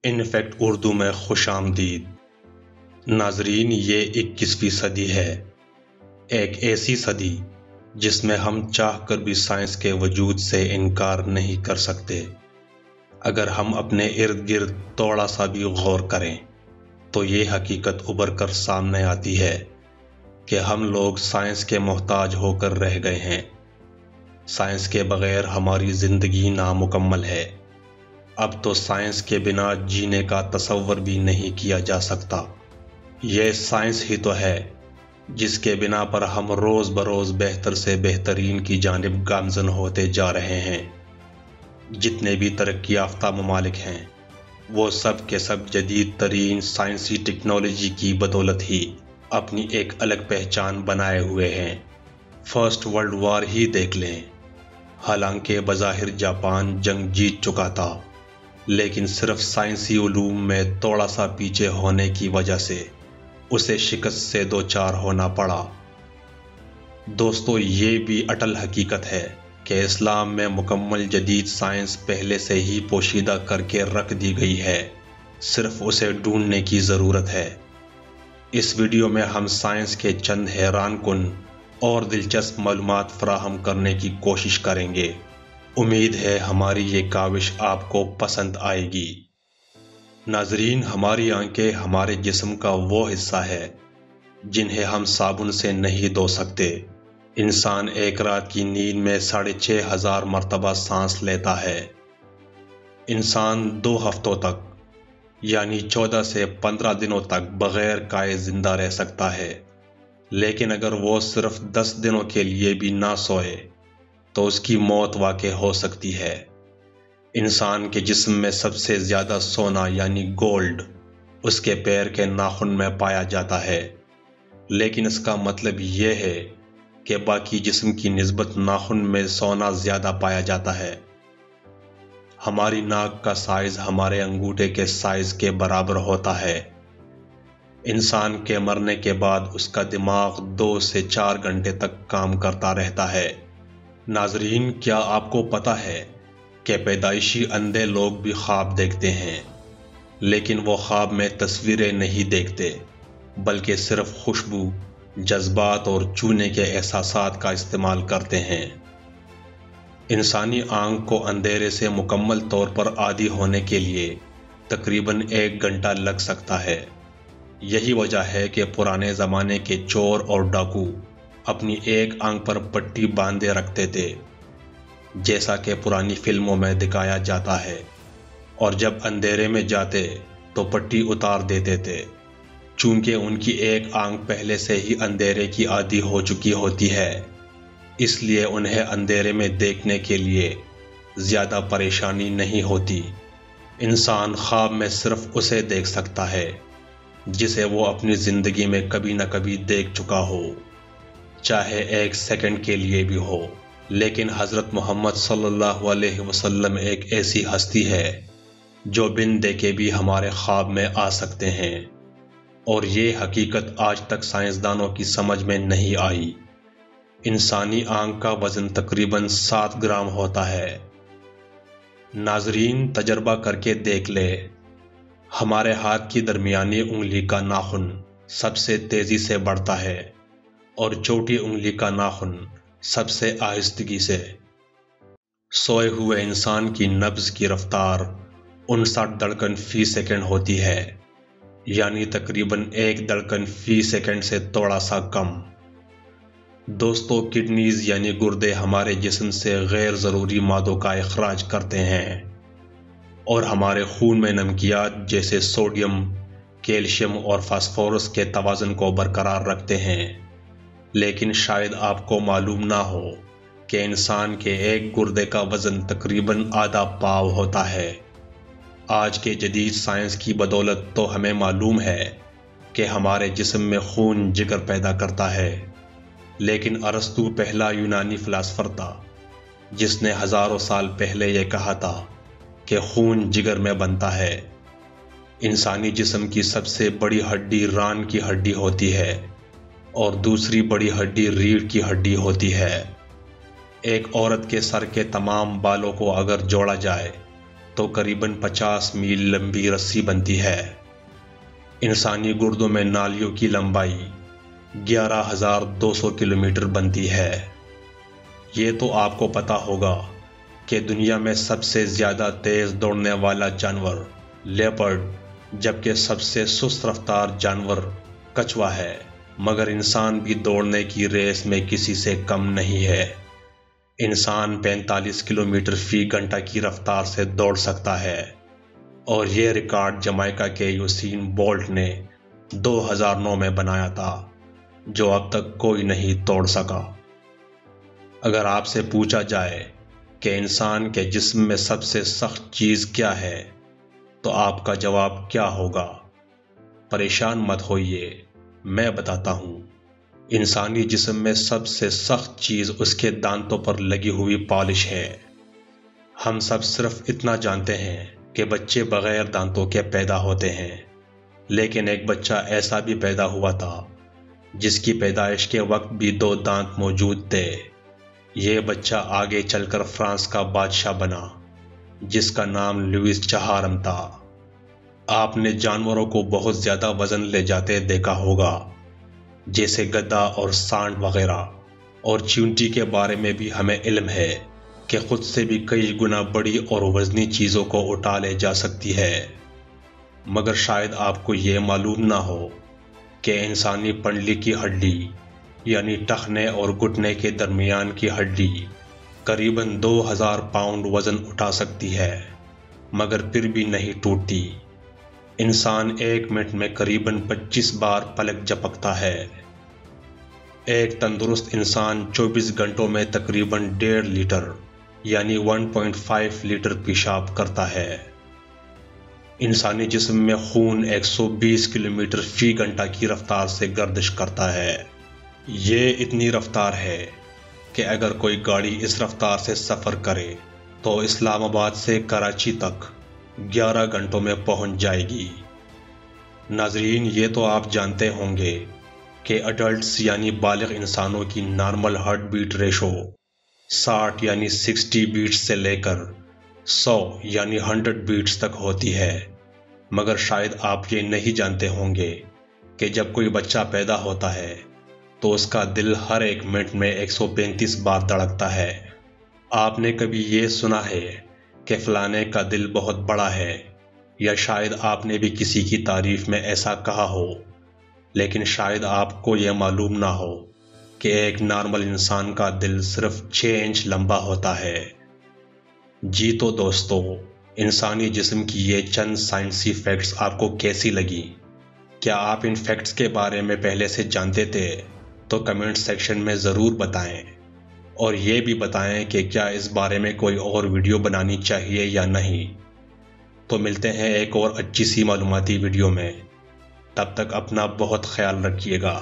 In fact Urdu میں خوش آمدید ناظرین، یہ 21ویں صدی ہے، ایک ایسی صدی جس میں ہم چاہ کر بھی سائنس کے وجود سے انکار نہیں کر سکتے۔ اگر ہم اپنے ارد گرد تھوڑا سا بھی غور کریں تو یہ حقیقت ابھر کر سامنے آتی ہے کہ ہم لوگ سائنس کے محتاج ہو کر رہ گئے ہیں۔ سائنس کے بغیر ہماری زندگی نامکمل ہے۔ اب تو سائنس کے بنا جینے کا تصور بھی نہیں کیا جا سکتا۔ یہ سائنس ہی تو ہے جس کے بنا پر ہم روز بروز بہتر سے بہترین کی جانب گامزن ہوتے جا رہے ہیں۔ جتنے بھی ترقی یافتہ ممالک ہیں وہ سب کے سب جدید ترین سائنسی ٹیکنالوجی کی بدولت ہی اپنی ایک الگ پہچان بنائے ہوئے ہیں۔ فرسٹ ورلڈ وار ہی دیکھ لیں۔ حالانکہ بظاہر جاپان جنگ جیت چکا تھا، لیکن صرف سائنسی علوم میں تھوڑا سا پیچھے ہونے کی وجہ سے اسے شکست سے دوچار ہونا پڑا۔ دوستو، یہ بھی اٹل حقیقت ہے کہ اسلام میں مکمل جدید سائنس پہلے سے ہی پوشیدہ کر کے رکھ دی گئی ہے، صرف اسے ڈھونڈنے کی ضرورت ہے۔ اس ویڈیو میں ہم سائنس کے چند حیران کن اور دلچسپ معلومات فراہم کرنے کی کوشش کریں گے۔ امید ہے ہماری یہ کاوش آپ کو پسند آئے گی۔ ناظرین، ہماری آنکھیں ہمارے جسم کا وہ حصہ ہے جنہیں ہم صابن سے نہیں دھو سکتے۔ انسان ایک رات کی نیند میں 6500 مرتبہ سانس لیتا ہے۔ انسان 2 ہفتوں تک یعنی 14 سے 15 دنوں تک بغیر کھائے زندہ رہ سکتا ہے، لیکن اگر وہ صرف 10 دنوں کے لیے بھی نہ سوئے تو اس کی موت واقع ہو سکتی ہے۔ انسان کے جسم میں سب سے زیادہ سونا یعنی گولڈ اس کے پیر کے ناخن میں پایا جاتا ہے، لیکن اس کا مطلب یہ ہے کہ باقی جسم کی نسبت ناخن میں سونا زیادہ پایا جاتا ہے۔ ہماری ناک کا سائز ہمارے انگوٹھے کے سائز کے برابر ہوتا ہے۔ انسان کے مرنے کے بعد اس کا دماغ 2 سے 4 گھنٹے تک کام کرتا رہتا ہے۔ ناظرین، کیا آپ کو پتہ ہے کہ پیدائشی اندھے لوگ بھی خواب دیکھتے ہیں، لیکن وہ خواب میں تصویریں نہیں دیکھتے بلکہ صرف خوشبو، جذبات اور چھونے کے احساسات کا استعمال کرتے ہیں۔ انسانی آنکھ کو اندھیرے سے مکمل طور پر عادی ہونے کے لیے تقریباً 1 گھنٹہ لگ سکتا ہے۔ یہی وجہ ہے کہ پرانے زمانے کے چور اور ڈاکو اپنی ایک آنکھ پر پٹی باندھے رکھتے تھے، جیسا کہ پرانی فلموں میں دکھایا جاتا ہے، اور جب اندھیرے میں جاتے تو پٹی اتار دیتے تھے۔ چونکہ ان کی ایک آنکھ پہلے سے ہی اندھیرے کی عادی ہو چکی ہوتی ہے، اس لیے انہیں اندھیرے میں دیکھنے کے لیے زیادہ پریشانی نہیں ہوتی۔ انسان خواب میں صرف اسے دیکھ سکتا ہے جسے وہ اپنی زندگی میں کبھی نہ کبھی دیکھ چکا ہو، چاہے 1 سیکنڈ کے لیے بھی ہو۔ لیکن حضرت محمد صلی اللہ علیہ وسلم ایک ایسی ہستی ہے جو بن دیکھے بھی ہمارے خواب میں آ سکتے ہیں، اور یہ حقیقت آج تک سائنسدانوں کی سمجھ میں نہیں آئی۔ انسانی آنکھ کا وزن تقریباً 7 گرام ہوتا ہے۔ ناظرین، تجربہ کر کے دیکھ لے، ہمارے ہاتھ کی درمیانی انگلی کا ناخن سب سے تیزی سے بڑھتا ہے اور چھوٹی انگلی کا ناخن سب سے آہستگی سے۔ سوئے ہوئے انسان کی نبض کی رفتار 59 دھڑکن فی سیکنڈ ہوتی ہے، یعنی تقریباً 1 دھڑکن فی سیکنڈ سے تھوڑا سا کم۔ دوستو، کڈنیز یعنی گردے ہمارے جسم سے غیر ضروری مادوں کا اخراج کرتے ہیں اور ہمارے خون میں نمکیات جیسے سوڈیم، کیلشیم اور فاسفورس کے توازن کو برقرار رکھتے ہیں۔ لیکن شاید آپ کو معلوم نہ ہو کہ انسان کے ایک گردے کا وزن تقریباً آدھا پاؤ ہوتا ہے۔ آج کے جدید سائنس کی بدولت تو ہمیں معلوم ہے کہ ہمارے جسم میں خون جگر پیدا کرتا ہے، لیکن ارسطو پہلا یونانی فلاسفر تھا جس نے ہزاروں سال پہلے یہ کہا تھا کہ خون جگر میں بنتا ہے۔ انسانی جسم کی سب سے بڑی ہڈی ران کی ہڈی ہوتی ہے اور دوسری بڑی ہڈی ریڑھ کی ہڈی ہوتی ہے۔ ایک عورت کے سر کے تمام بالوں کو اگر جوڑا جائے تو قریباً 50 میل لمبی رسی بنتی ہے۔ انسانی گردوں میں نالیوں کی لمبائی 11,200 کلومیٹر بنتی ہے۔ یہ تو آپ کو پتا ہوگا کہ دنیا میں سب سے زیادہ تیز دوڑنے والا جانور لیپرڈ، جبکہ سب سے سست رفتار جانور کچھوا ہے، مگر انسان بھی دوڑنے کی ریس میں کسی سے کم نہیں ہے۔ انسان 45 کلومیٹر فی گھنٹہ کی رفتار سے دوڑ سکتا ہے، اور یہ ریکارڈ جمائیکا کے یوسین بولٹ نے 2009 میں بنایا تھا، جو اب تک کوئی نہیں توڑ سکا۔ اگر آپ سے پوچھا جائے کہ انسان کے جسم میں سب سے سخت چیز کیا ہے تو آپ کا جواب کیا ہوگا؟ پریشان مت ہوئیے، میں بتاتا ہوں۔ انسانی جسم میں سب سے سخت چیز اس کے دانتوں پر لگی ہوئی پالش ہے۔ ہم سب صرف اتنا جانتے ہیں کہ بچے بغیر دانتوں کے پیدا ہوتے ہیں، لیکن ایک بچہ ایسا بھی پیدا ہوا تھا جس کی پیدائش کے وقت بھی 2 دانت موجود تھے۔ یہ بچہ آگے چل کر فرانس کا بادشاہ بنا، جس کا نام لوئس چہارم تھا۔ آپ نے جانوروں کو بہت زیادہ وزن لے جاتے دیکھا ہوگا، جیسے گدھا اور سانڈ وغیرہ، اور چیونٹی کے بارے میں بھی ہمیں علم ہے کہ خود سے بھی کئی گنا بڑی اور وزنی چیزوں کو اٹھا لے جا سکتی ہے۔ مگر شاید آپ کو یہ معلوم نہ ہو کہ انسانی پنڈلی کی ہڈی، یعنی ٹخنے اور گھٹنے کے درمیان کی ہڈی، قریباً 2000 پاؤنڈ وزن اٹھا سکتی ہے، مگر پھر بھی نہیں ٹوٹتی۔ انسان 1 منٹ میں قریباً 25 بار پلک جھپکتا ہے۔ ایک تندرست انسان 24 گھنٹوں میں تقریباً 1.5 لیٹر یعنی 1.5 لیٹر پیشاب کرتا ہے۔ انسانی جسم میں خون 120 کلومیٹر فی گھنٹہ کی رفتار سے گردش کرتا ہے۔ یہ اتنی رفتار ہے کہ اگر کوئی گاڑی اس رفتار سے سفر کرے تو اسلام آباد سے کراچی تک 11 گھنٹوں میں پہنچ جائے گی۔ ناظرین، یہ تو آپ جانتے ہوں گے کہ اڈلٹس یعنی بالغ انسانوں کی نارمل ہارٹ بیٹ ریشو 60 یعنی 60 بیٹس سے لے کر 100 یعنی 100 بیٹس تک ہوتی ہے، مگر شاید آپ یہ نہیں جانتے ہوں گے کہ جب کوئی بچہ پیدا ہوتا ہے تو اس کا دل ہر 1 منٹ میں 135 بار دھڑکتا ہے۔ آپ نے کبھی یہ سنا ہے کہ فلانے کا دل بہت بڑا ہے، یا شاید آپ نے بھی کسی کی تعریف میں ایسا کہا ہو، لیکن شاید آپ کو یہ معلوم نہ ہو کہ ایک نارمل انسان کا دل صرف 6 انچ لمبا ہوتا ہے۔ جی تو دوستو، انسانی جسم کی یہ چند سائنسی فیکٹس آپ کو کیسی لگی؟ کیا آپ ان فیکٹس کے بارے میں پہلے سے جانتے تھے؟ تو کمنٹ سیکشن میں ضرور بتائیں، اور یہ بھی بتائیں کہ کیا اس بارے میں کوئی اور ویڈیو بنانی چاہیے یا نہیں۔ تو ملتے ہیں ایک اور اچھی سی معلوماتی ویڈیو میں، تب تک اپنا بہت خیال رکھیے گا۔